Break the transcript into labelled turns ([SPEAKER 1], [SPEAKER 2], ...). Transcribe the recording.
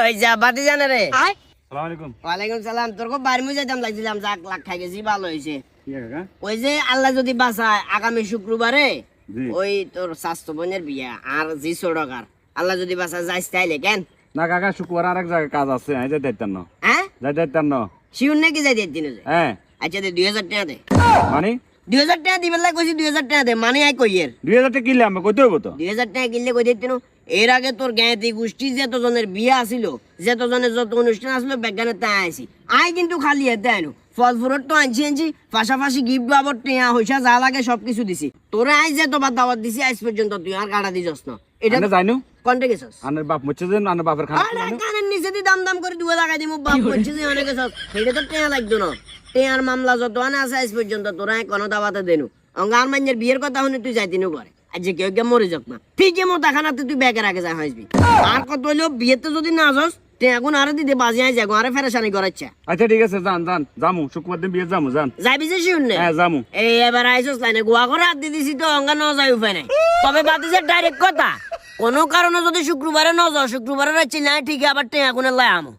[SPEAKER 1] ওই যা বাতি জানে রে।
[SPEAKER 2] আসসালামু আলাইকুম।
[SPEAKER 1] ওয়ালাইকুম সালাম। তোর খুব বাড়ি যাইতাম লাগছিলাম, যাক লাখ খাই গেছি, ভালো হয়েছে।
[SPEAKER 2] কি কাকা?
[SPEAKER 1] ওই যে আল্লাহ যদি বাঁচায় আগামী শুক্রবারে
[SPEAKER 2] জি।
[SPEAKER 1] ওই তোর স্বাস্থ্য বোনের বিয়া আর জি সড়কার আল্লাহ যদি বাঁচায় যাইস তাইলে কেন?
[SPEAKER 2] না কাকা, শুক্রবার আরেক জায়গায় কাজ আছে, আমি যাই দেখতাম না।
[SPEAKER 1] হ্যাঁ
[SPEAKER 2] যাই দেখতাম না।
[SPEAKER 1] শিউর নাকি যাই দিন?
[SPEAKER 2] হ্যাঁ।
[SPEAKER 1] আচ্ছা দে 2000 টাকা দে।
[SPEAKER 2] মানে
[SPEAKER 1] 2000 টাকা দিবে লাগে কইছি, 2000 টাকা দে, মানে আই কইয়ের
[SPEAKER 2] 2000 টাকা কিনলে আমি কইতে হইব তো।
[SPEAKER 1] 2000 টাকা কিনলে কই দিতেন? এর আগে তোর জ্ঞাতি গোষ্ঠী যতজনের বিয়া আছিল, যতজনের যত অনুষ্ঠান আসলো বেগানে তাই আইছি। আই কিন্তু খালি হাতে আইনো, ফল ফুরত তো আনছি, পাশাপাশি গিফট বাবদ টেয়া হইসা যা লাগে সবকিছু দিছি। তোরে আই যে তোবার দাওয়াত দিছি আজ পর্যন্ত তুই আর কাটা দিছস না। এটা
[SPEAKER 2] এটা জানো
[SPEAKER 1] কোনটা গেছস?
[SPEAKER 2] আনের বাপ মরছে যে, আনের বাপের খানা
[SPEAKER 1] আরে কানের নিচে দি দাম দাম করে 2 টাকা দিমু, বাপ বলছিস যে অনেক গেছস। এটা তো টেয়া লাগতো না। টেয়ার মামলা যত আনে আছে আজ পর্যন্ত তোরা কোনো দাওয়াতে দেনু। অঙ্গার মাইনের বিয়ের কথা শুনে তুই যাইতিনু করে। আজ যে কেউ মরে যাক না, ঠিকই মতো খানাতে তুই ব্যাগের আগে যা হইবি। আর কত হইলো বিয়েতে যদি না যাস তে এখন আরে দিতে বাজি আই যাগো, আরে ফেরেশানি করাচ্ছে।
[SPEAKER 2] আচ্ছা ঠিক আছে, যান যান জামু, শুক্রবার দিন বিয়ে যামু, যান।
[SPEAKER 1] যাইবি যে শুননে?
[SPEAKER 2] হ্যাঁ যামু।
[SPEAKER 1] এই এবার আইছস লাইনে গোয়া করে হাত দিয়ে দিছি তো অঙ্গা ন যাই উপায় নাই। তবে বাদ দিছে ডাইরেক্ট কথা, কোনো কারণে যদি শুক্রবারে ন যাও, শুক্রবারে রাখছি না ঠিক আবার টেয়া গুনে লাই আমো।